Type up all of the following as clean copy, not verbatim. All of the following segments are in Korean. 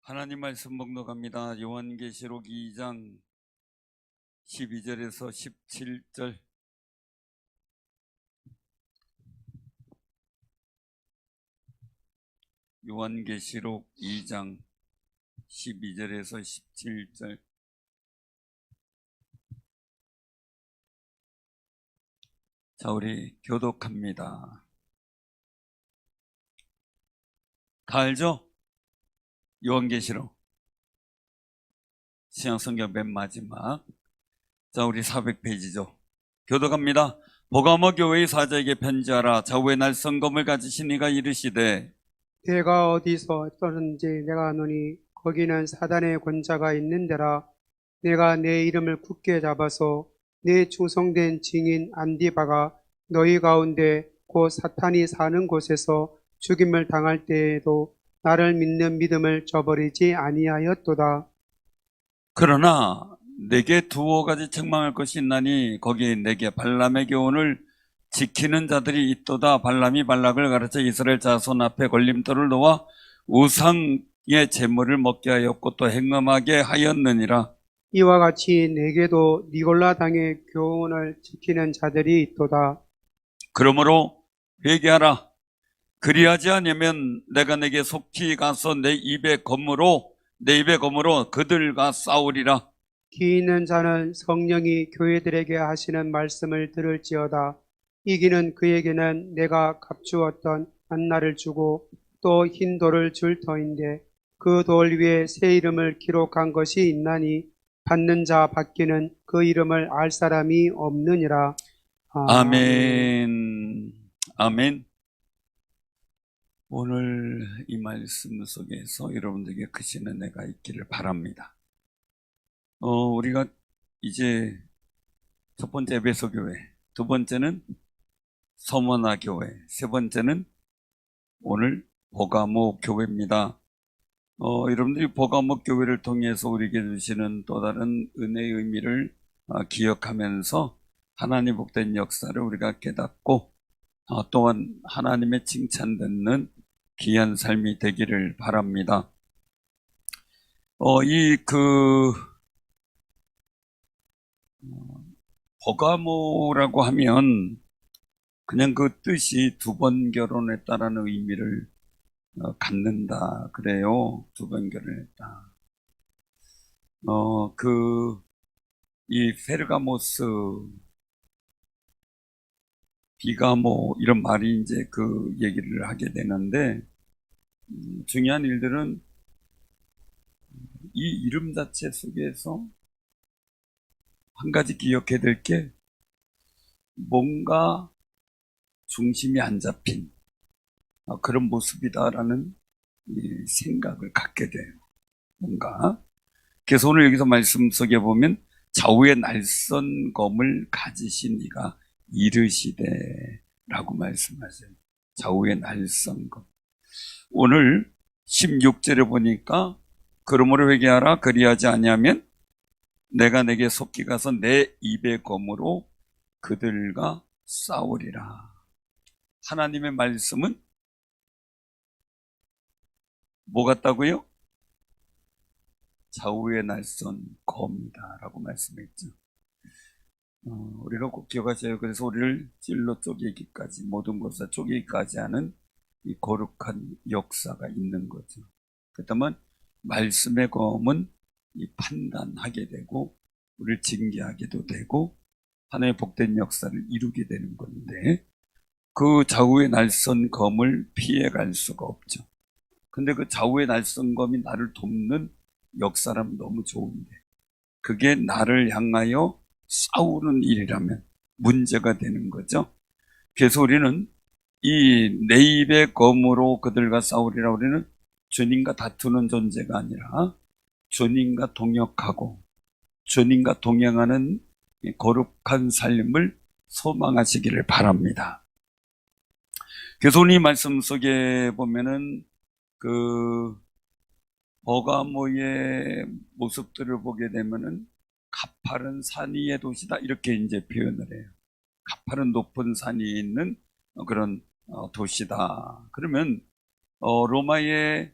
하나님 말씀 목록합니다. 요한계시록 2장 12절에서 17절. 요한계시록 2장 12절에서 17절. 자, 우리 교독합니다. 다 알죠? 요한계시록 신약성경 맨 마지막. 자, 우리 400페이지죠. 교독합니다. 보가모 교회의 사자에게 편지하라. 좌우에 날성검을 가지신 이가 이르시되 내가 어디서 떠는지 내가 아노니 거기는 사단의 권자가 있는 데라. 내가 내 이름을 굳게 잡아서 내 충성된 증인 안디바가 너희 가운데 곧 사탄이 사는 곳에서 죽임을 당할 때에도 나를 믿는 믿음을 저버리지 아니하였도다. 그러나 내게 두어 가지 책망할 것이 있나니 거기에 내게 발람의 교훈을 지키는 자들이 있도다. 발람이 발락을 가르쳐 이스라엘 자손 앞에 걸림돌을 놓아 우상의 제물을 먹게 하였고 또 행음하게 하였느니라. 이와 같이 내게도 니골라 당의 교훈을 지키는 자들이 있도다. 그러므로 회개하라. 그리하지 않으면 내가 내게 속히 가서 내 입의 검으로 그들과 싸우리라. 기 있는 자는 성령이 교회들에게 하시는 말씀을 들을지어다. 이기는 그에게는 내가 값주었던 만나를 주고 또 흰 돌을 줄 터인데 그 돌 위에 새 이름을 기록한 것이 있나니 받는 자 받기는 그 이름을 알 사람이 없느니라. 아멘. 아멘. 오늘 이 말씀 속에서 여러분들에게 크신 은혜가 있기를 바랍니다. 우리가 이제 첫 번째 에베소 교회, 두 번째는 서머나 교회, 세 번째는 오늘 보가모 교회입니다. 여러분들이 보가모 교회를 통해서 우리에게 주시는 또 다른 은혜의 의미를 기억하면서 하나님 복된 역사를 우리가 깨닫고 또한 하나님의 칭찬 듣는 귀한 삶이 되기를 바랍니다. 보가모라고 하면 그냥 그 뜻이 두 번 결혼했다라는 의미를 갖는다 그래요. 두 번 결혼했다. 이 페르가모스, 비가모 이런 말이 이제 그 얘기를 하게 되는데 중요한 일들은 이 이름 자체 속에서 한 가지 기억해야 될 게 뭔가 중심이 안 잡힌 그런 모습이다라는 생각을 갖게 돼요. 뭔가. 그래서 오늘 여기서 말씀 속에 보면 좌우의 날선 검을 가지신 이가 이르시되 라고 말씀하세요. 좌우의 날선 검. 오늘 16절에 보니까 그러므로 회개하라. 그리하지 아니하면 내가 내게 속히 가서 내 입의 검으로 그들과 싸우리라. 하나님의 말씀은 뭐 같다고요? 좌우의 날선 검이다 라고 말씀했죠. 우리가 꼭 기억하셔요. 그래서 우리를 찔러 쪼개기까지, 모든 것을 쪼개기까지 하는 이 거룩한 역사가 있는 거죠. 그렇다면 말씀의 검은 이 판단하게 되고 우리를 징계하게도 되고 하나의 복된 역사를 이루게 되는 건데 그 좌우의 날선 검을 피해갈 수가 없죠. 근데 그 좌우의 날선 검이 나를 돕는 역사라면 너무 좋은데 그게 나를 향하여 싸우는 일이라면 문제가 되는 거죠. 그래서 우리는 이 내 입의 검으로 그들과 싸우리라. 우리는 주님과 다투는 존재가 아니라 주님과 동역하고 주님과 동행하는 거룩한 삶을 소망하시기를 바랍니다. 그래서 오늘 이 말씀 속에 보면은 버가모의 모습들을 보게 되면은 가파른 산 위의 도시다 이렇게 이제 표현을 해요. 가파른 높은 산 위에 있는 그런 도시다. 그러면 로마의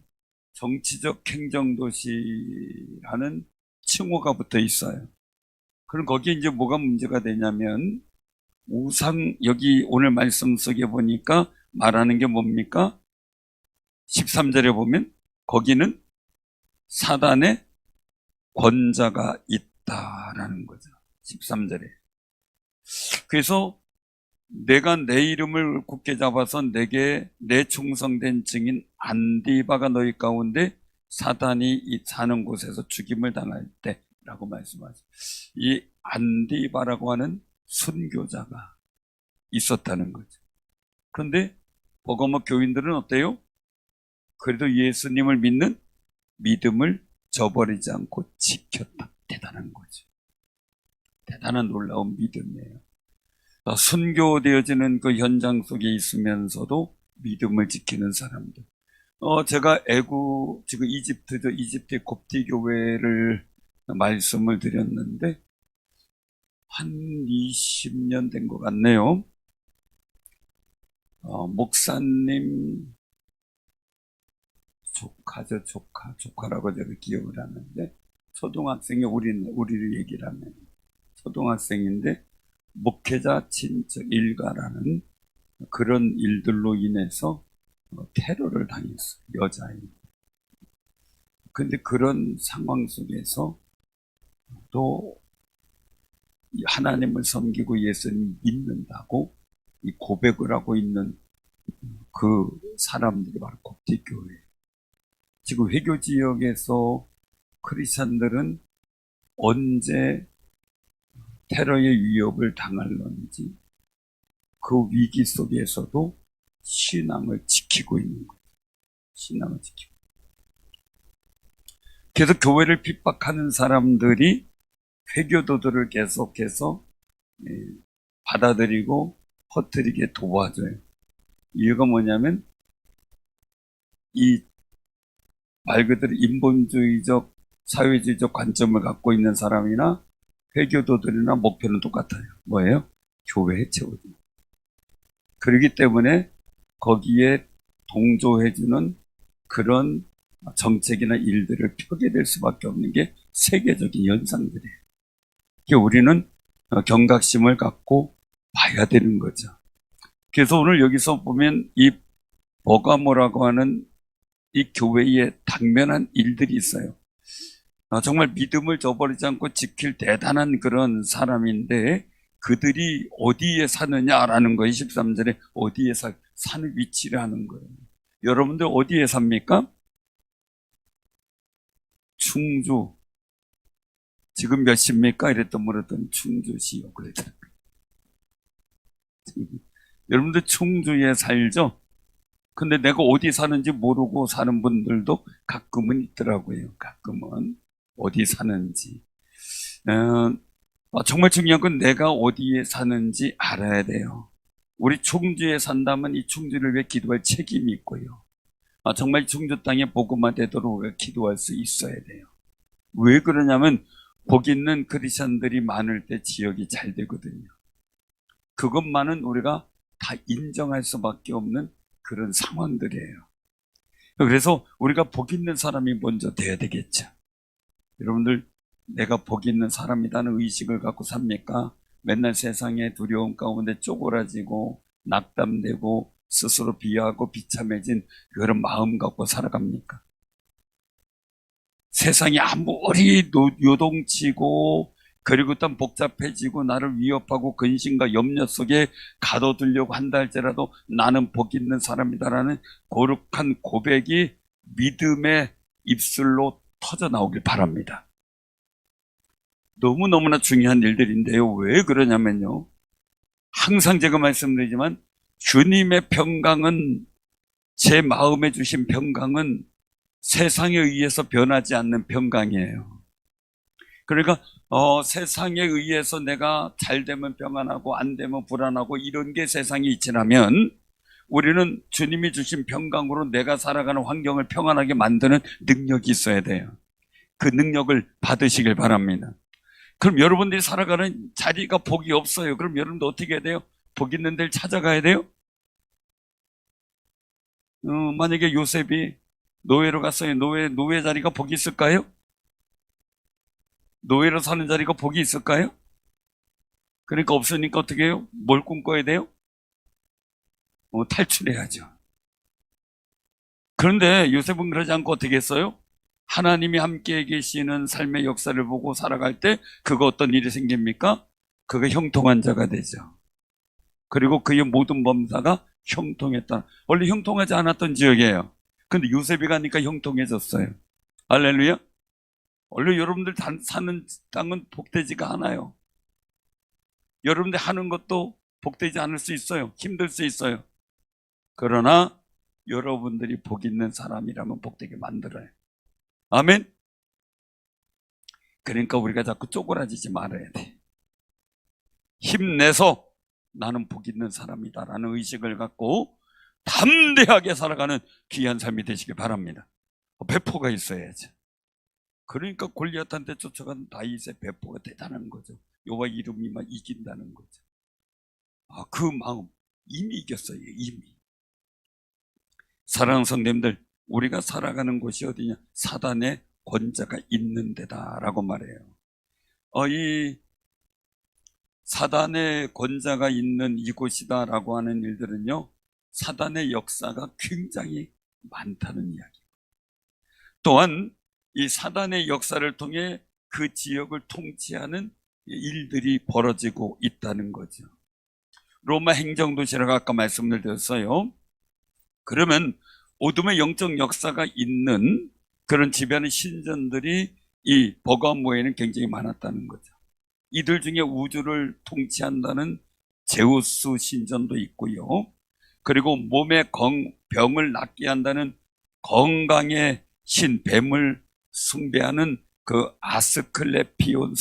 정치적 행정도시라는 칭호가 붙어 있어요. 그럼 거기에 이제 뭐가 문제가 되냐면, 여기 오늘 말씀 속에 보니까 말하는 게 뭡니까? 13절에 보면 거기는 사단의 권자가 있다라는 거죠. 13절에. 그래서 내가 내 이름을 굳게 잡아서 내게 내 충성된 증인 안디바가 너희 가운데 사단이 사는 곳에서 죽임을 당할 때라고 말씀하죠. 이 안디바라고 하는 순교자가 있었다는 거죠. 그런데 버가모 교인들은 어때요? 그래도 예수님을 믿는 믿음을 저버리지 않고 지켰다. 대단한 거죠. 대단한 놀라운 믿음이에요. 순교되어지는 그 현장 속에 있으면서도 믿음을 지키는 사람들. 제가 지금 이집트의 kopti 교회를 말씀을 드렸는데, 한 20년 된 것 같네요. 목사님, 조카라고 제가 기억을 하는데, 초등학생이 우리를 얘기를 하면, 초등학생인데, 목회자 친척 일가라는 그런 일들로 인해서 테러를 당했어요. 여자아이. 근데 그런 상황 속에서 또 하나님을 섬기고 예수님 믿는다고 이 고백을 하고 있는 그 사람들이 바로 kopti 교회. 지금 회교 지역에서 크리스찬들은 언제 테러의 위협을 당할런지 그 위기 속에서도 신앙을 지키고 있는 거예요. 신앙을 지키고. 그래서 교회를 핍박하는 사람들이 회교도들을 계속해서 받아들이고 퍼뜨리게 도와줘요. 이유가 뭐냐면 이 말 그대로 인본주의적 사회주의적 관점을 갖고 있는 사람이나 회교도들이나 목표는 똑같아요. 뭐예요? 교회 해체거든요. 그렇기 때문에 거기에 동조해주는 그런 정책이나 일들을 펴게 될 수밖에 없는 게 세계적인 현상들이에요. 우리는 경각심을 갖고 봐야 되는 거죠. 그래서 오늘 여기서 보면 이 버가모라고 하는 이 교회에 당면한 일들이 있어요. 정말 믿음을 저버리지 않고 지킬 대단한 그런 사람인데, 그들이 어디에 사느냐라는 거예요. 13절에 어디에 사는 위치를 하는 거예요. 여러분들 어디에 삽니까? 충주. 지금 몇 시입니까? 이랬더니 물었더니 충주시요. 그랬더니. 여러분들 충주에 살죠? 근데 내가 어디 사는지 모르고 사는 분들도 가끔은 있더라고요. 가끔은. 어디 사는지. 정말 중요한 건 내가 어디에 사는지 알아야 돼요. 우리 충주에 산다면 이 충주를 위해 기도할 책임이 있고요. 정말 충주 땅에 복음화 되도록 우리가 기도할 수 있어야 돼요. 왜 그러냐면 복 있는 크리스천들이 많을 때 지역이 잘 되거든요. 그것만은 우리가 다 인정할 수밖에 없는 그런 상황들이에요. 그래서 우리가 복 있는 사람이 먼저 돼야 되겠죠. 여러분들 내가 복 있는 사람이라는 의식을 갖고 삽니까? 맨날 세상의 두려움 가운데 쪼그라지고 낙담되고 스스로 비하하고 비참해진 그런 마음 갖고 살아갑니까? 세상이 아무리 요동치고 그리고 또 복잡해지고 나를 위협하고 근심과 염려 속에 가둬두려고 한다 할지라도 나는 복 있는 사람이다라는 거룩한 고백이 믿음의 입술로 터져 나오길 바랍니다. 너무너무나 중요한 일들인데요. 왜 그러냐면요. 항상 제가 말씀드리지만 주님의 평강은, 제 마음에 주신 평강은 세상에 의해서 변하지 않는 평강이에요. 그러니까 세상에 의해서 내가 잘 되면 평안하고 안 되면 불안하고 이런 게 세상에 있지라면 우리는 주님이 주신 평강으로 내가 살아가는 환경을 평안하게 만드는 능력이 있어야 돼요. 그 능력을 받으시길 바랍니다. 그럼 여러분들이 살아가는 자리가 복이 없어요. 그럼 여러분들 어떻게 해야 돼요? 복 있는 데를 찾아가야 돼요? 만약에 요셉이 노예로 갔어요. 노예 자리가 복이 있을까요? 노예로 사는 자리가 복이 있을까요? 그러니까 없으니까 어떻게 해요? 뭘 꿈꿔야 돼요? 탈출해야죠. 그런데 요셉은 그러지 않고 어떻게 했어요? 하나님이 함께 계시는 삶의 역사를 보고 살아갈 때 그거 어떤 일이 생깁니까? 그가 형통한 자가 되죠. 그리고 그의 모든 범사가 형통했다. 원래 형통하지 않았던 지역이에요. 근데 요셉이 가니까 형통해졌어요. 할렐루야. 원래 여러분들 사는 땅은 복되지가 않아요. 여러분들 하는 것도 복되지 않을 수 있어요. 힘들 수 있어요. 그러나 여러분들이 복 있는 사람이라면 복되게 만들어요. 아멘. 그러니까 우리가 자꾸 쪼그라지지 말아야 돼. 힘내서 나는 복 있는 사람이다 라는 의식을 갖고 담대하게 살아가는 귀한 삶이 되시길 바랍니다. 배포가 있어야죠. 그러니까 골리앗한테 쫓아간 다윗의 배포가 대단한 거죠. 여호와 이름이 막 이긴다는 거죠. 그 마음 이미 이겼어요. 이미. 사랑하는 성도님들, 우리가 살아가는 곳이 어디냐? 사단의 권자가 있는 데다라고 말해요. 이 사단의 권자가 있는 이곳이다라고 하는 일들은요, 사단의 역사가 굉장히 많다는 이야기. 또한 이 사단의 역사를 통해 그 지역을 통치하는 일들이 벌어지고 있다는 거죠. 로마 행정도시라고 아까 말씀을 드렸어요. 그러면 어둠의 영적 역사가 있는 그런 지배하는 신전들이 이 버가모에는 굉장히 많았다는 거죠. 이들 중에 우주를 통치한다는 제우스 신전도 있고요. 그리고 몸의 병을 낫게 한다는 건강의 신 뱀을 숭배하는 그 아스클레피온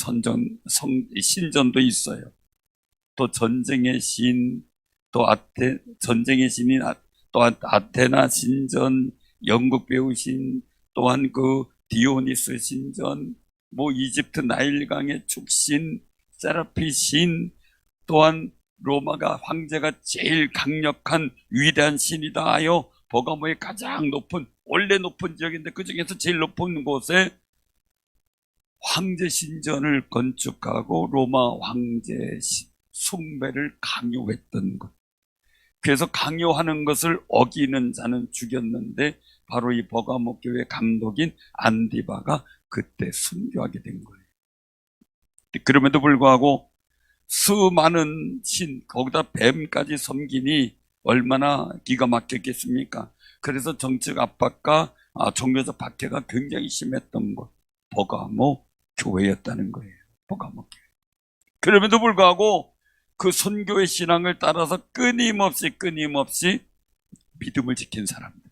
신전도 있어요. 또 전쟁의 신, 또 전쟁의 신인 또 아테나 신전, 영국 배우 신, 또한 그 디오니스 신전, 이집트 나일강의 축신, 세라피 신, 또한 로마가 황제가 제일 강력한 위대한 신이다 하여 버가모의 가장 원래 높은 지역인데 그 중에서 제일 높은 곳에 황제 신전을 건축하고 로마 황제 숭배를 강요했던 것. 그래서 강요하는 것을 어기는 자는 죽였는데 바로 이 버가모 교회 감독인 안디바가 그때 순교하게 된 거예요. 그럼에도 불구하고 수많은 거기다 뱀까지 섬기니 얼마나 기가 막혔겠습니까? 그래서 정책 압박과 종교적 박해가 굉장히 심했던 곳, 버가모 교회였다는 거예요. 버가모 교회. 그럼에도 불구하고 그 선교의 신앙을 따라서 끊임없이 믿음을 지킨 사람들.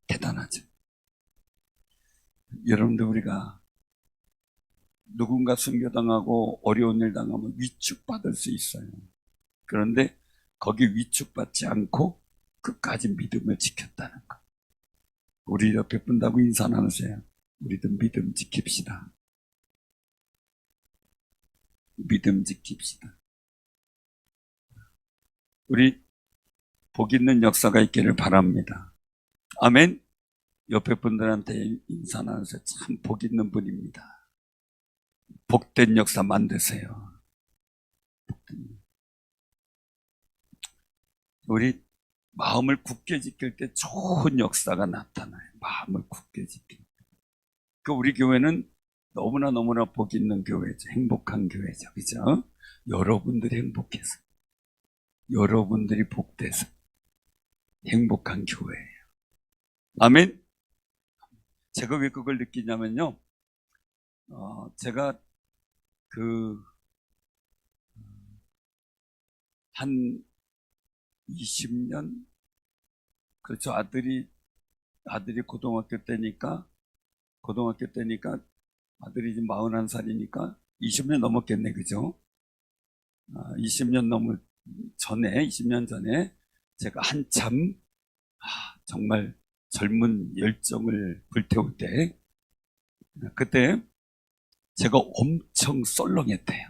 대단하죠. 여러분들, 우리가 누군가 순교당하고 어려운 일 당하면 위축받을 수 있어요. 그런데 거기 위축받지 않고 끝까지 믿음을 지켰다는 것. 우리 옆에 분다고 인사 나누세요. 우리도 믿음 지킵시다. 믿음 지킵시다. 우리 복 있는 역사가 있기를 바랍니다. 아멘. 옆에 분들한테 인사 나누세요. 참 복 있는 분입니다. 복된 역사 만드세요. 우리 마음을 굳게 지킬 때 좋은 역사가 나타나요. 마음을 굳게 지킬 때. 우리 교회는 너무나 복 있는 교회죠. 행복한 교회죠. 그죠? 여러분들이 행복해서, 여러분들이 복돼서 행복한 교회예요. 아멘. 제가 왜 그걸 느끼냐면요, 제가 한 20년, 그렇죠. 아들이 고등학교 때니까 아들이 지금 41살이니까 20년 넘었겠네. 그죠? 20년 전에 제가 한참 정말 젊은 열정을 불태울 때, 그때 제가 엄청 썰렁했대요.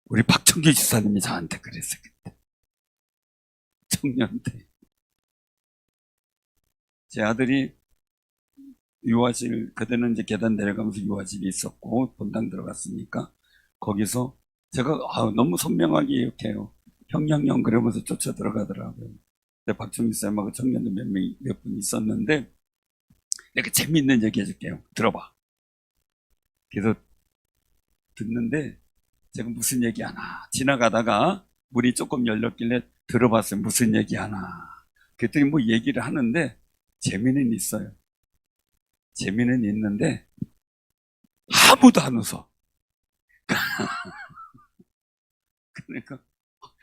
우리 박청규 지사님이 저한테 그랬어요. 그때 청년 때 제 아들이 유아실, 그때는 이제 계단 내려가면서 유아실이 있었고, 본당 들어갔으니까, 거기서 제가 너무 선명하게 기억해요. 형형형 그러면서 쫓아 들어가더라고요. 근데 박정희 쌤하고 청년들 몇 분 있었는데, 내가 재밌는 얘기 해줄게요. 들어봐. 그래서 듣는데, 제가 무슨 얘기 하나, 지나가다가 문이 조금 열렸길래 들어봤어요. 무슨 얘기 하나. 그랬더니 뭐 얘기를 하는데, 재미는 있어요. 재미는 있는데, 아무도 안 웃어. 그러니까,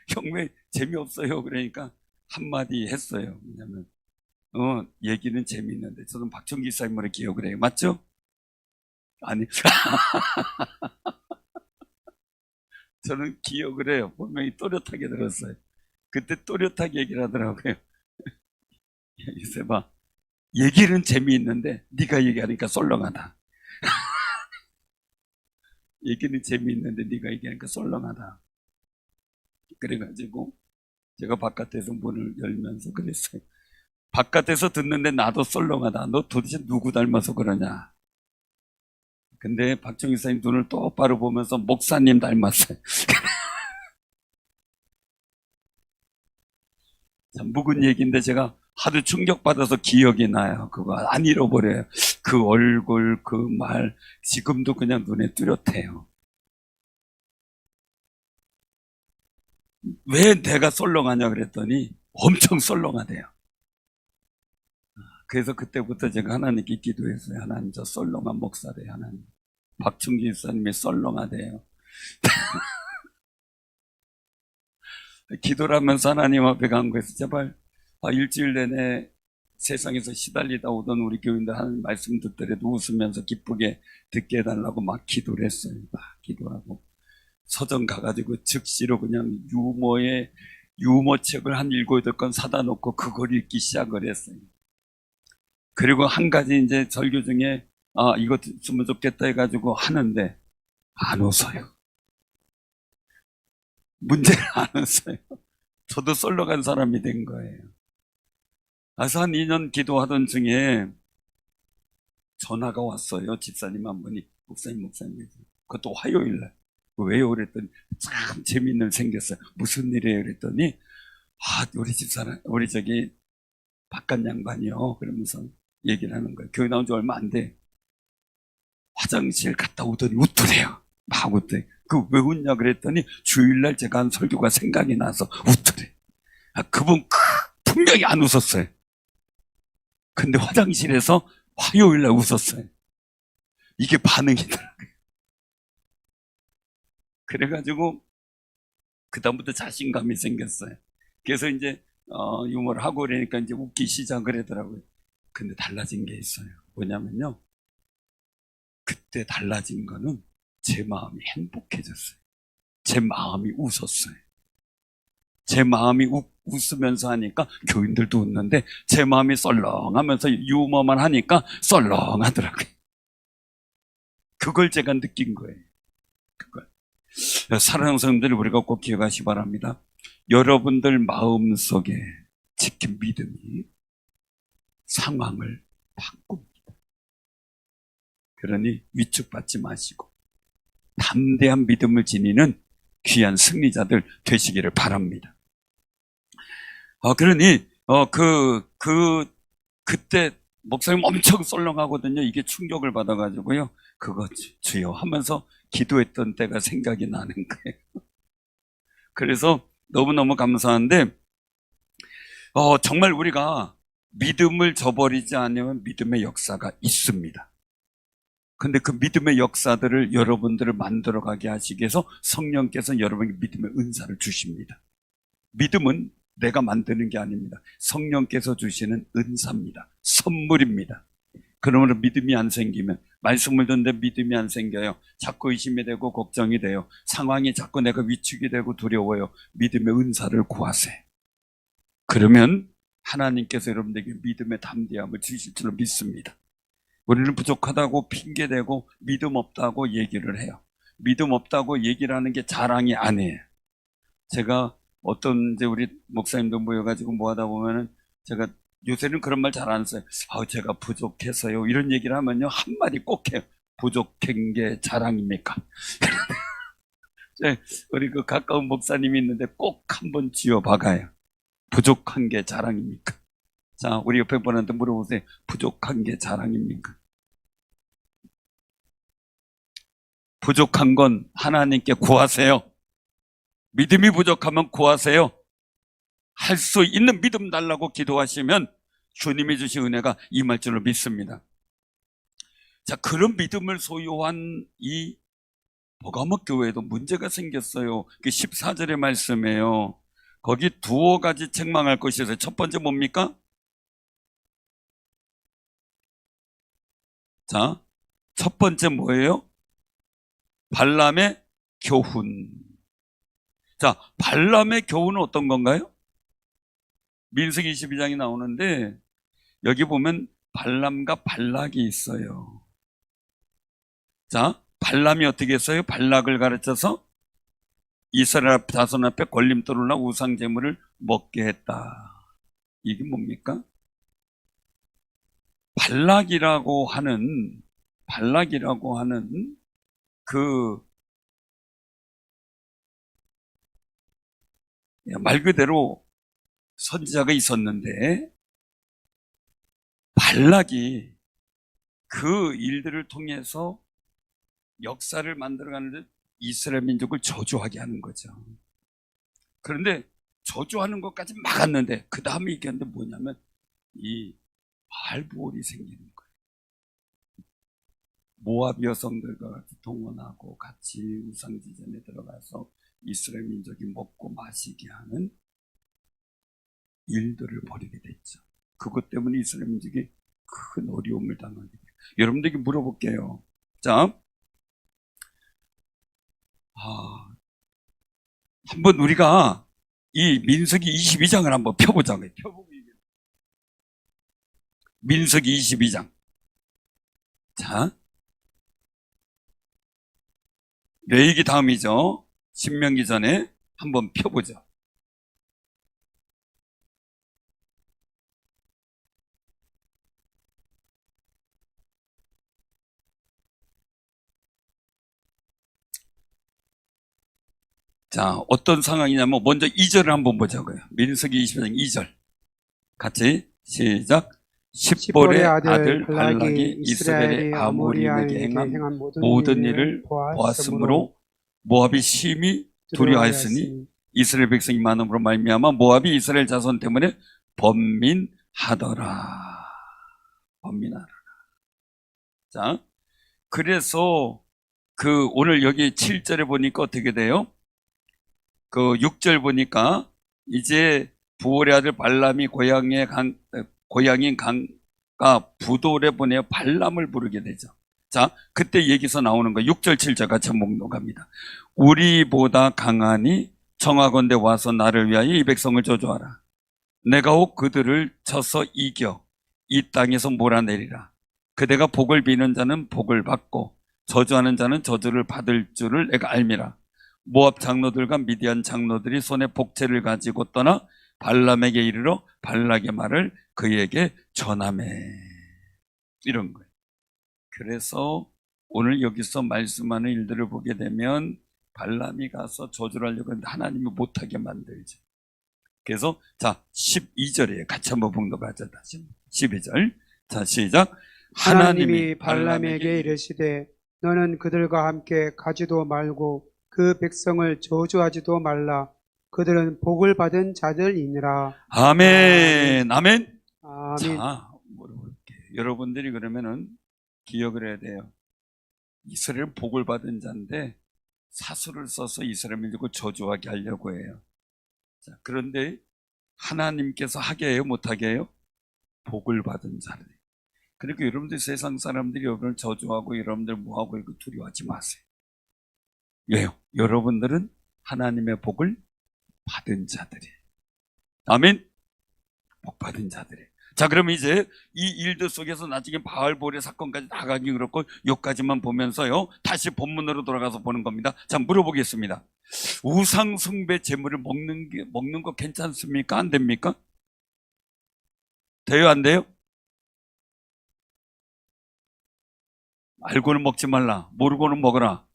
형 왜 재미없어요? 그러니까, 한마디 했어요. 왜냐면, 얘기는 재미있는데, 저는 박정기 사님을 기억을 해요. 맞죠? 아니, 저는 기억을 해요. 분명히 또렷하게 들었어요. 그때 또렷하게 얘기를 하더라고요. 유세봐, 얘기는 재미있는데, 네가 얘기하니까 썰렁하다. 얘기는 재미있는데, 네가 얘기하니까 썰렁하다. 그래가지고, 제가 바깥에서 문을 열면서 그랬어요. 바깥에서 듣는데 나도 썰렁하다. 너 도대체 누구 닮아서 그러냐? 근데 박정희 사님 눈을 똑바로 보면서 목사님 닮았어요. 참 묵은 얘기인데 제가 하도 충격받아서 기억이 나요. 그거 안 잃어버려요. 그 얼굴, 그 말, 지금도 그냥 눈에 뚜렷해요. 왜 내가 썰렁하냐 그랬더니 엄청 썰렁하대요. 그래서 그때부터 제가 하나님께 기도했어요. 하나님, 저 썰렁한 목사래요. 하나님. 박충기 목사님이 썰렁하대요. 기도를 하면서 하나님 앞에 간 거에서 제발 일주일 내내 세상에서 시달리다 오던 우리 교인들 하나님 말씀 듣더라도 웃으면서 기쁘게 듣게 해달라고 막 기도를 했어요. 막 기도하고 서점 가가지고 즉시로 그냥 유머책을 한 7-8권 사다 놓고 그걸 읽기 시작을 했어요. 그리고 한 가지 이제 설교 중에 이거 쓰면 좋겠다 해가지고 하는데 안 웃어요. 문제를 안 웃어요. 저도 썰렁한 사람이 된 거예요. 그래서 한 2년 기도하던 중에 전화가 왔어요. 집사님 한 분이, 목사님. 그것도 화요일날. 왜요? 그랬더니 참 재미있는 일 생겼어요. 무슨 일이에요? 그랬더니 우리 집사람, 우리 저기 바깥 양반이요. 그러면서 얘기를 하는 거예요. 교회 나온 지 얼마 안 돼. 화장실 갔다 오더니 웃더래요. 막 웃대. 왜 웃냐 그랬더니 주일날 제가 한 설교가 생각이 나서 웃더래. 그분 분명히 안 웃었어요. 근데 화장실에서 화요일날 웃었어요. 이게 반응이더라고요. 그래가지고 그다음부터 자신감이 생겼어요. 그래서 이제 유머를 하고 그러니까 이제 웃기 시작을 하더라고요. 근데 달라진 게 있어요. 뭐냐면요, 그때 달라진 거는 제 마음이 행복해졌어요. 제 마음이 웃었어요. 제 마음이 웃으면서 하니까 교인들도 웃는데 제 마음이 썰렁하면서 유머만 하니까 썰렁하더라고요. 그걸 제가 느낀 거예요. 그걸. 사랑하는 성도들, 우리가 꼭 기억하시 바랍니다. 여러분들 마음속에 지킨 믿음이 상황을 바꿉니다. 그러니 위축받지 마시고 담대한 믿음을 지니는 귀한 승리자들 되시기를 바랍니다. 그러니 그때 목사님 엄청 썰렁하거든요. 이게 충격을 받아가지고요. 그거 주여 하면서 기도했던 때가 생각이 나는 거예요. 그래서 너무너무 감사한데 정말 우리가 믿음을 저버리지 않으면 믿음의 역사가 있습니다. 근데 그 믿음의 역사들을 여러분들을 만들어가게 하시기 위해서 성령께서 여러분에게 믿음의 은사를 주십니다. 믿음은 내가 만드는 게 아닙니다. 성령께서 주시는 은사입니다. 선물입니다. 그러므로 믿음이 안 생기면, 말씀을 듣는데 믿음이 안 생겨요. 자꾸 의심이 되고 걱정이 돼요. 상황이 자꾸 내가 위축이 되고 두려워요. 믿음의 은사를 구하세요. 그러면 하나님께서 여러분들에게 믿음의 담대함을 주실 줄로 믿습니다. 우리는 부족하다고 핑계대고 믿음 없다고 얘기를 해요. 믿음 없다고 얘기를 하는 게 자랑이 아니에요. 제가 어떤 이제 우리 목사님도 모여가지고 뭐 하다 보면은 제가 요새는 그런 말 잘 안 써요. 제가 부족해서요. 이런 얘기를 하면요. 한마디 꼭 해요. 부족한 게 자랑입니까? 우리 그 가까운 목사님이 있는데 꼭 한번 쥐어 박아요. 부족한 게 자랑입니까? 자, 우리 옆에 분한테 물어보세요. 부족한 게 자랑입니까? 부족한 건 하나님께 구하세요. 믿음이 부족하면 구하세요. 할 수 있는 믿음 달라고 기도하시면 주님이 주신 은혜가 임할 줄로 믿습니다. 자, 그런 믿음을 소유한 이 버가모 교회에도 문제가 생겼어요. 그 14절의 말씀이에요. 거기 두어 가지 책망할 것이 있어요. 첫 번째 뭡니까? 자, 첫 번째 뭐예요? 발람의 교훈. 자, 발람의 교훈은 어떤 건가요? 민수기 22장이 나오는데 여기 보면 발람과 발락이 있어요. 자, 발람이 어떻게 했어요? 발락을 가르쳐서 이스라엘 자손 앞에 걸림돌이나 우상 제물을 먹게 했다. 이게 뭡니까? 발락이라고 하는 그 말 그대로 선지자가 있었는데 발락이 그 일들을 통해서 역사를 만들어가는데 이스라엘 민족을 저주하게 하는 거죠. 그런데 저주하는 것까지 막았는데 그 다음에 얘기하는데 뭐냐면 이 바알부올이 생기는 거예요. 모압 여성들과 같이 동원하고 같이 우상지전에 들어가서 이스라엘 민족이 먹고 마시게 하는 일들을 벌이게 됐죠. 그것 때문에 이스라엘 민족이 큰 어려움을 당하게 돼요. 여러분들에게 물어볼게요. 자, 한번 우리가 이 민수기 22장을 한번 펴보자고요. 민수기 22장. 자, 레위기 다음이죠. 신명기 전에 한번 펴보죠. 자, 어떤 상황이냐면 먼저 2절을 한번 보자고요. 민수기 22장 2절. 같이 시작. 십볼의 아들 발락이 이스라엘의 아모리에게 행한 모든 일을 보았으므로 모압이 심히 두려워하였으니 이스라엘 백성이 많음으로 말미암아 모압이 이스라엘 자손 때문에 번민하더라. 번민하더라. 자, 그래서 오늘 여기 7절에 보니까 어떻게 돼요? 6절 보니까 이제 부올의 아들 발람이 고향인 강가 부돌에 보내어 발람을 부르게 되죠. 자, 그때 얘기서 나오는 거 6절 7절 같이 목록합니다. 우리보다 강하니 청하건대 와서 나를 위하여 이 백성을 저주하라. 내가 혹 그들을 쳐서 이겨 이 땅에서 몰아내리라. 그대가 복을 비는 자는 복을 받고 저주하는 자는 저주를 받을 줄을 내가 알미라. 모압 장로들과 미디안 장로들이 손에 복채를 가지고 떠나 발람에게 이르러 발락의 말을 그에게 전하매. 이런 거예요. 그래서 오늘 여기서 말씀하는 일들을 보게 되면 발람이 가서 저주를 하려고 했는데 하나님이 못하게 만들죠. 그래서 자 12절에 같이 한번 봉독하자. 다시 12절. 자 시작. 하나님이 발람에게 이르시되 너는 그들과 함께 가지도 말고 그 백성을 저주하지도 말라. 그들은 복을 받은 자들이니라. 아멘. 아멘. 아멘. 자, 물어볼게요. 여러분들이 그러면은 기억을 해야 돼요. 이스라엘 복을 받은 자인데 사수를 써서 이스라엘 민족을 저주하게 하려고 해요. 자, 그런데 하나님께서 하게 해요? 못하게 해요? 복을 받은 자들. 그러니까 여러분들 세상 사람들이 여러분을 저주하고 여러분들 뭐하고 이거 두려워하지 마세요. 왜요? 여러분들은 하나님의 복을 받은 자들이에요. 아멘. 복 받은 자들이에요. 자, 그럼 이제 이 일들 속에서 나중에 바알볼의 사건까지 나가기 그렇고 여기까지만 보면서요 다시 본문으로 돌아가서 보는 겁니다. 자, 물어보겠습니다. 우상 숭배 제물을 먹는 거 괜찮습니까? 안 됩니까? 돼요, 안 돼요? 알고는 먹지 말라. 모르고는 먹어라.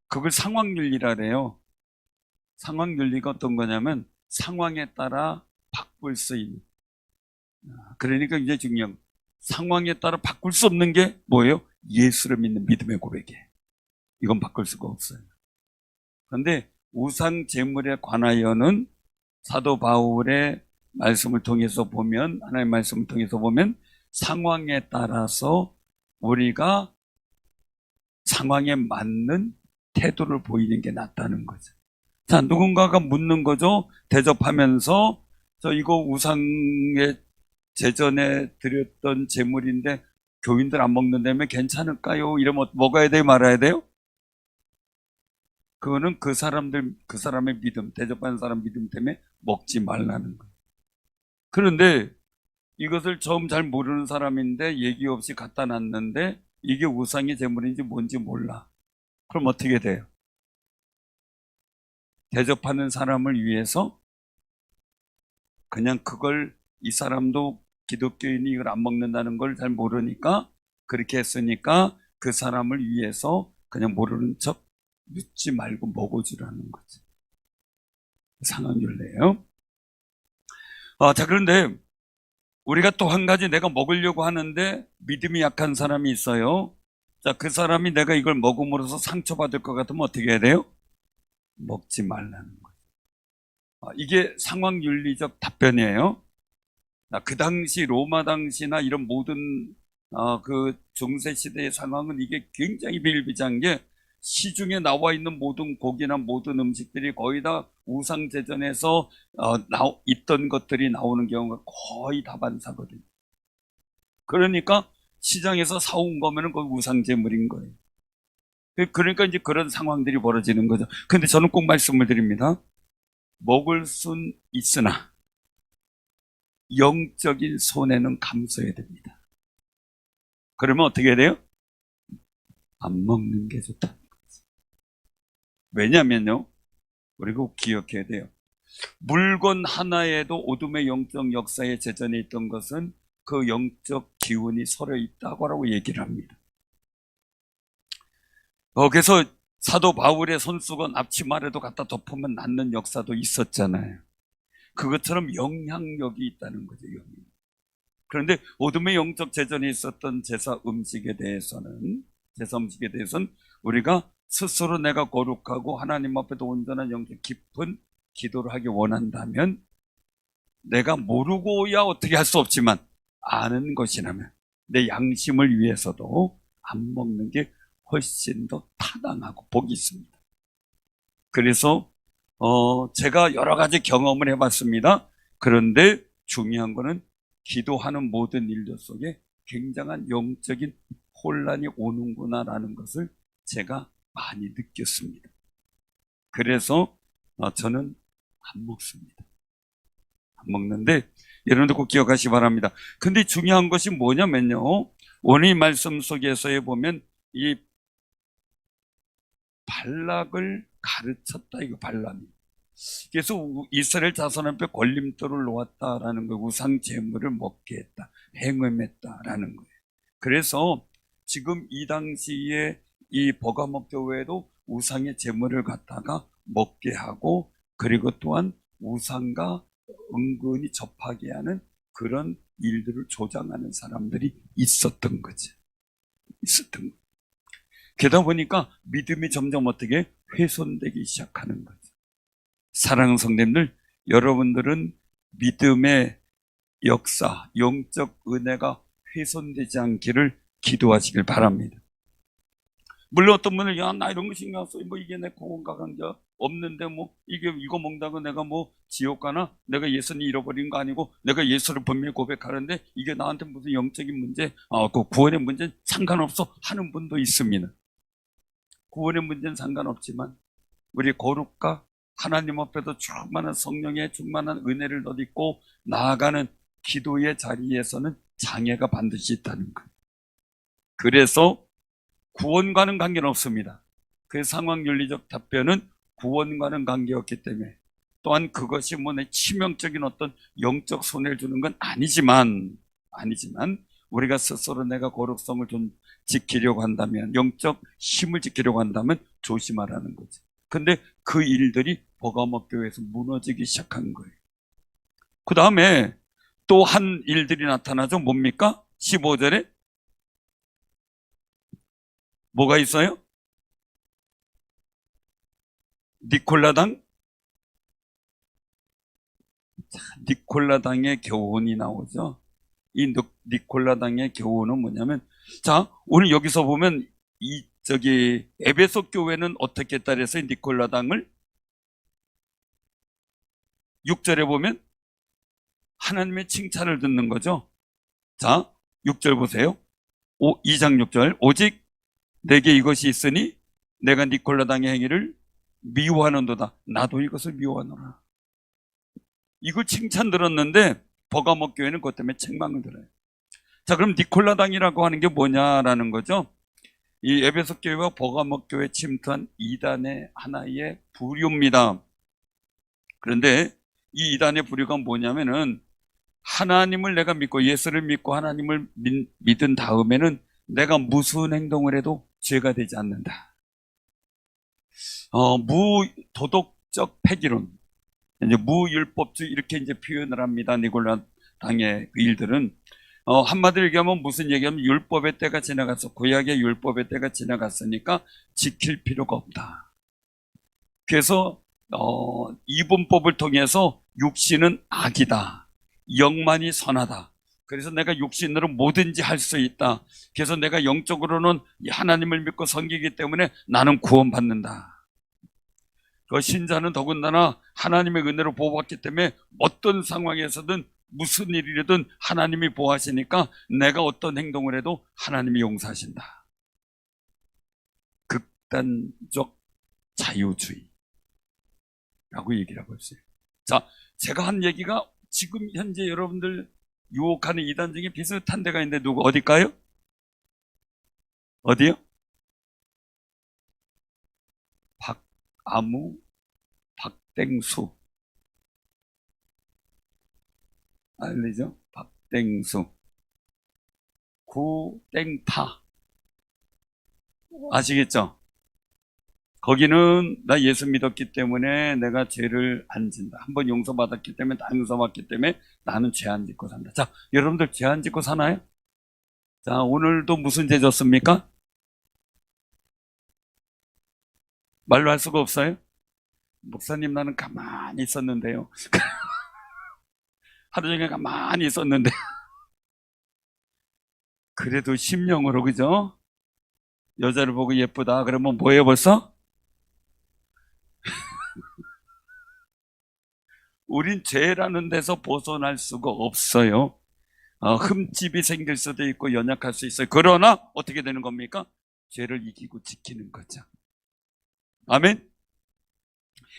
그걸 상황윤리라 그래요. 상황윤리가 어떤 거냐면 상황에 따라 바꿀 수 있는. 그러니까 이제 중요한 거. 상황에 따라 바꿀 수 없는 게 뭐예요? 예수를 믿는 믿음의 고백이에요. 이건 바꿀 수가 없어요. 그런데 우상 제물에 관하여는 사도 바울의 말씀을 통해서 보면, 하나님의 말씀을 통해서 보면 상황에 따라서 우리가 상황에 맞는 태도를 보이는 게 낫다는 거죠. 자, 누군가가 묻는 거죠. 대접하면서 저 이거 우상에 제전에 드렸던 제물인데 교인들 안 먹는다면 괜찮을까요? 이러면 먹어야 돼요, 말아야 돼요? 그거는 그 사람의 믿음, 대접하는 사람 믿음 때문에 먹지 말라는 거예요. 그런데 이것을 처음 잘 모르는 사람인데 얘기 없이 갖다 놨는데 이게 우상의 제물인지 뭔지 몰라. 그럼 어떻게 돼요? 대접하는 사람을 위해서 그냥 그걸, 이 사람도 기독교인이 이걸 안 먹는다는 걸 잘 모르니까 그렇게 했으니까 그 사람을 위해서 그냥 모르는 척 묻지 말고 먹어주라는 거지. 상황윤리예요. 자, 그런데 우리가 또 한 가지, 내가 먹으려고 하는데 믿음이 약한 사람이 있어요. 자, 그 사람이 내가 이걸 먹음으로써 상처받을 것 같으면 어떻게 해야 돼요? 먹지 말라는 거예요. 이게 상황윤리적 답변이에요. 그 당시 로마 당시나 이런 모든 그 중세 시대의 상황은 이게 굉장히 비일비재한 게, 시중에 나와 있는 모든 고기나 모든 음식들이 거의 다 우상제전에서 있던 것들이 나오는 경우가 거의 다반사거든요. 그러니까 시장에서 사온 거면은 거의 우상제물인 거예요. 그러니까 이제 그런 상황들이 벌어지는 거죠. 근데 저는 꼭 말씀을 드립니다. 먹을 순 있으나 영적인 손해는 감수해야 됩니다. 그러면 어떻게 해야 돼요? 안 먹는 게 좋다는 거지. 왜냐면요, 우리가 꼭 기억해야 돼요. 물건 하나에도 어둠의 영적 역사에 제전에 있던 것은 그 영적 기운이 서려 있다고 얘기를 합니다. 그래서 사도 바울의 손수건 앞치마라도 갖다 덮으면 낫는 역사도 있었잖아요. 그것처럼 영향력이 있다는 거죠. 그런데 어둠의 영적 제전에 있었던 제사 음식에 대해서는 우리가 스스로 내가 거룩하고 하나님 앞에도 온전한 영적 깊은 기도를 하기 원한다면, 내가 모르고야 어떻게 할 수 없지만 아는 것이라면 내 양심을 위해서도 안 먹는 게 훨씬 더 타당하고 복이 있습니다. 그래서 제가 여러 가지 경험을 해봤습니다. 그런데 중요한 거는 기도하는 모든 일들 속에 굉장한 영적인 혼란이 오는구나라는 것을 제가 많이 느꼈습니다. 그래서 저는 안 먹습니다. 안 먹는데 여러분들 꼭 기억하시기 바랍니다. 근데 중요한 것이 뭐냐면요, 오늘 이 말씀 속에서 보면 이 발락을 가르쳤다, 이거 발람이. 그래서 이스라엘 자손 앞에 걸림돌을 놓았다라는 거예요. 우상 제물을 먹게 했다, 행음했다라는 거예요. 그래서 지금 이 당시에 이 버가목 교회도 우상의 제물을 갖다가 먹게 하고, 그리고 또한 우상과 은근히 접하게 하는 그런 일들을 조장하는 사람들이 있었던 거죠. 있었던 거. 그러다 보니까 믿음이 점점 어떻게 훼손되기 시작하는 거죠. 사랑하는 성도님들, 여러분들은 믿음의 역사, 영적 은혜가 훼손되지 않기를 기도하시길 바랍니다. 물론 어떤 분은 나 이런 거 신경 써, 이게 내 건강한 게 없는데 이거 먹다가 내가 지옥 가나? 내가 예수님 잃어버린 거 아니고 내가 예수를 분명히 고백하는데 이게 나한테 무슨 영적인 문제, 그 구원의 문제는 상관없어 하는 분도 있습니다. 구원의 문제는 상관없지만 우리 거룩과 하나님 앞에도 충만한 성령의 충만한 은혜를 덧입고 나아가는 기도의 자리에서는 장애가 반드시 있다는 거예요. 그래서 구원과는 관계는 없습니다. 그 상황윤리적 답변은 구원과는 관계없기 때문에 또한 그것이 뭐 내 치명적인 어떤 영적 손해를 주는 건 아니지만 우리가 스스로 내가 거룩성을 좀 지키려고 한다면, 영적 힘을 지키려고 한다면 조심하라는 거지. 근데 그 일들이 버가모 교회에서 무너지기 시작한 거예요. 그 다음에 또 한 일들이 나타나죠. 뭡니까? 15절에 뭐가 있어요? 니콜라당? 자, 니콜라당의 교훈이 나오죠. 이 니콜라당의 교훈은 뭐냐면, 자, 오늘 여기서 보면 에베소 교회는 어떻게 따라서 니콜라당을 6절에 보면 하나님의 칭찬을 듣는 거죠. 자, 6절 보세요. 2장 6절. 오직 내게 이것이 있으니 내가 니콜라당의 행위를 미워하는도다. 나도 이것을 미워하노라. 이걸 칭찬 들었는데 버가모 교회는 그것 때문에 책망을 들어요. 자, 그럼 니콜라당이라고 하는 게 뭐냐라는 거죠. 이 에베소 교회와 버가모 교회에 침투한 이단의 하나의 부류입니다. 그런데 이 이단의 부류가 뭐냐면은, 하나님을 내가 믿고 예수를 믿고 하나님을 믿은 다음에는 내가 무슨 행동을 해도 죄가 되지 않는다. 무도덕적 폐기론, 이제 무율법주의, 이렇게 이제 표현을 합니다. 니콜라당의 그 일들은 한마디로 얘기하면 무슨 얘기하면, 율법의 때가 지나갔어. 구약의 율법의 때가 지나갔으니까 지킬 필요가 없다. 그래서 이분법을 통해서 육신은 악이다, 영만이 선하다. 그래서 내가 육신으로 뭐든지 할 수 있다. 그래서 내가 영적으로는 하나님을 믿고 섬기기 때문에 나는 구원받는다. 그 신자는 더군다나 하나님의 은혜로 보호받기 때문에 어떤 상황에서든 무슨 일이든 하나님이 보호하시니까 내가 어떤 행동을 해도 하나님이 용서하신다. 극단적 자유주의라고 얘기를 하고 있어요. 자, 제가 한 얘기가 지금 현재 여러분들 유혹하는 이단 중에 비슷한 데가 있는데 누구 어딜까요? 어디요? 박아무, 박땡수 알리죠? 박땡수, 구땡파 아시겠죠? 거기는 나 예수 믿었기 때문에 내가 죄를 안 진다. 한번 용서받았기 때문에, 다 용서받기 때문에 나는 죄 안 짓고 산다. 자, 여러분들 죄 안 짓고 사나요? 자, 오늘도 무슨 죄 졌습니까? 말로 할 수가 없어요? 목사님, 나는 가만히 있었는데요. 하루 종일 가만히 있었는데. 그래도 심령으로, 그죠? 여자를 보고 예쁘다 그러면 뭐예요 벌써? 우린 죄라는 데서 벗어날 수가 없어요. 흠집이 생길 수도 있고 연약할 수 있어요. 그러나 어떻게 되는 겁니까? 죄를 이기고 지키는 거죠. 아멘.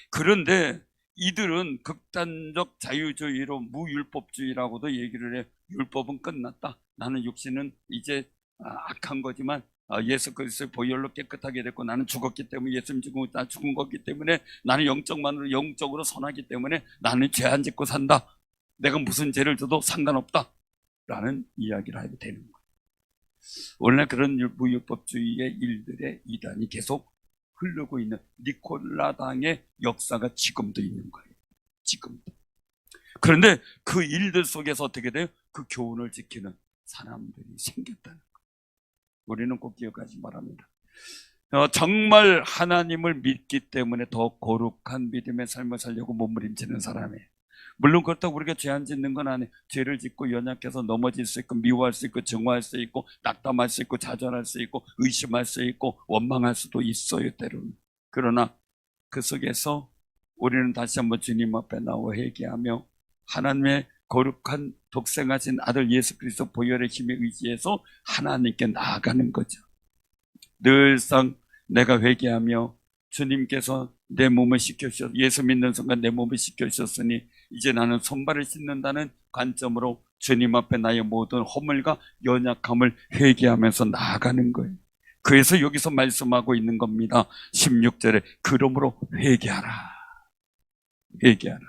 그런데 이들은 극단적 자유주의로 무율법주의라고도 얘기를 해. 율법은 끝났다. 나는 육신은 이제 악한 거지만 예수 그리스도의 보혈로 깨끗하게 됐고, 나는 죽었기 때문에, 예수님 죽은 거기 때문에, 나는 영적으로 선하기 때문에 나는 죄 안 짓고 산다. 내가 무슨 죄를 져도 상관없다 라는 이야기를 하게 되는 거예요. 원래 그런 무율법주의의 일들의 이단이 계속 흐르고 있는 니콜라당의 역사가 지금도 있는 거예요. 지금도. 그런데 그 일들 속에서 어떻게 돼요? 그 교훈을 지키는 사람들이 생겼다는 거예요. 우리는 꼭 기억하시 바랍니다. 정말 하나님을 믿기 때문에 더 거룩한 믿음의 삶을 살려고 몸부림치는 사람이에요. 물론 그렇다고 우리가 죄 안 짓는 건 아니에요. 죄를 짓고 연약해서 넘어질 수 있고, 미워할 수 있고, 증오할 수 있고, 낙담할 수 있고, 좌절할 수 있고, 의심할 수 있고, 원망할 수도 있어요, 때로는. 그러나 그 속에서 우리는 다시 한번 주님 앞에 나와 회개하며 하나님의 거룩한 독생하신 아들 예수 그리스도 보혈의 힘에 의지해서 하나님께 나아가는 거죠. 늘상 내가 회개하며 주님께서 내 몸을 씻겨주셨, 예수 믿는 순간 내 몸을 씻겨주셨으니 이제 나는 손발을 씻는다는 관점으로 주님 앞에 나의 모든 허물과 연약함을 회개하면서 나아가는 거예요. 그래서 여기서 말씀하고 있는 겁니다. 16절에 그러므로 회개하라. 회개하라.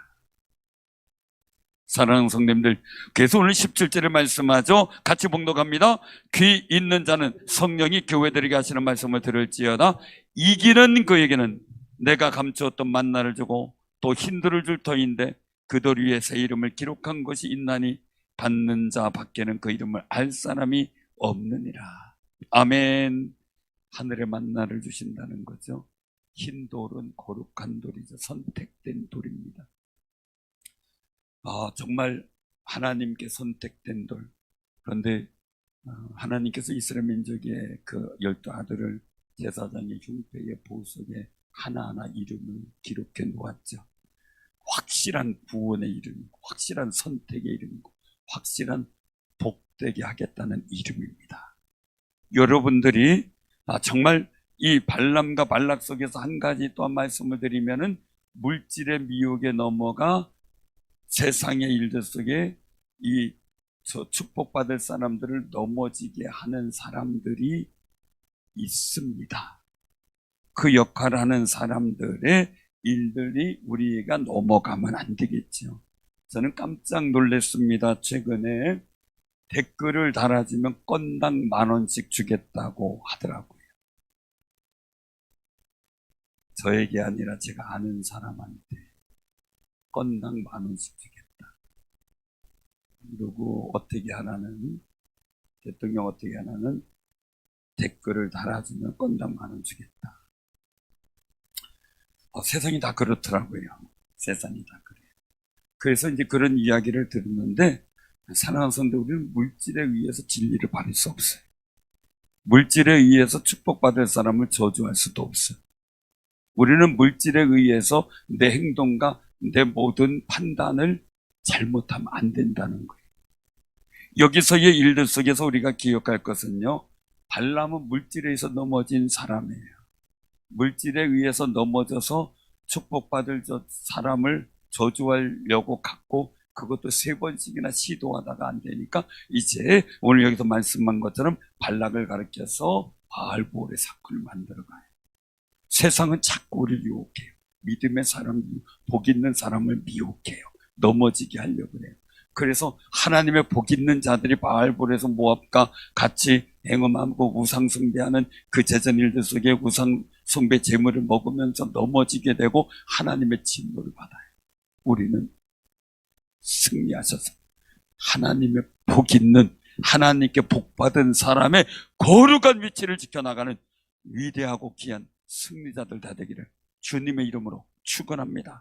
사랑하는 성도님들, 그래서 오늘 17절에 말씀하죠. 같이 봉독합니다. 귀 있는 자는 성령이 교회들에게 하시는 말씀을 들을지어다. 이기는 그에게는 내가 감추었던 만나를 주고 또 힌들을 줄 터인데 그들 위에 새 이름을 기록한 것이 있나니 받는 자 밖에는 그 이름을 알 사람이 없느니라. 아멘. 하늘의 만나를 주신다는 거죠. 흰 돌은 거룩한 돌이죠. 선택된 돌입니다. 정말 하나님께 선택된 돌. 그런데 하나님께서 이스라엘 민족의 그 12 아들을 제사장의 흉패의 보석에 하나하나 이름을 기록해 놓았죠. 확실한 구원의 이름이고 확실한 선택의 이름이고 확실한 복되게 하겠다는 이름입니다. 여러분들이 정말 이 발람과 발락 속에서 한 가지 또한 말씀을 드리면은 물질의 미혹에 넘어가 세상의 일들 속에 축복받을 사람들을 넘어지게 하는 사람들이 있습니다. 그 역할을 하는 사람들의 일들이 우리가 넘어가면 안 되겠죠. 저는 깜짝 놀랐습니다. 최근에 댓글을 달아주면 건당 10,000원씩 주겠다고 하더라고요. 저에게 아니라 제가 아는 사람한테 건당 10,000원씩 주겠다. 누구 어떻게 하나는, 대통령 어떻게 하나는 댓글을 달아주면 건당 10,000원 주겠다. 세상이 다 그렇더라고요. 세상이 다 그래요. 그래서 이제 그런 이야기를 들었는데, 사랑하는 성도, 우리는 물질에 의해서 진리를 받을 수 없어요. 물질에 의해서 축복받을 사람을 저주할 수도 없어요. 우리는 물질에 의해서 내 행동과 내 모든 판단을 잘못하면 안 된다는 거예요. 여기서의 일들 속에서 우리가 기억할 것은요, 발람은 물질에 의해서 넘어진 사람이에요. 물질에 의해서 넘어져서 축복받을 사람을 저주하려고 갔고, 그것도 3번씩이나 시도하다가 안 되니까 이제 오늘 여기서 말씀한 것처럼 발락을 가르쳐서 바알볼의 사건을 만들어가요. 세상은 자꾸 우리를 유혹해요. 믿음의 사람, 복 있는 사람을 미혹해요. 넘어지게 하려고 해요. 그래서 하나님의 복 있는 자들이 바알볼에서 모압과 같이 행음하고 우상숭배하는 그 제전 일들 속에 우상숭배 제물을 먹으면서 넘어지게 되고 하나님의 진노를 받아요. 우리는 승리하셔서 하나님의 복 있는, 하나님께 복 받은 사람의 거룩한 위치를 지켜나가는 위대하고 귀한 승리자들 다 되기를 주님의 이름으로 축원합니다.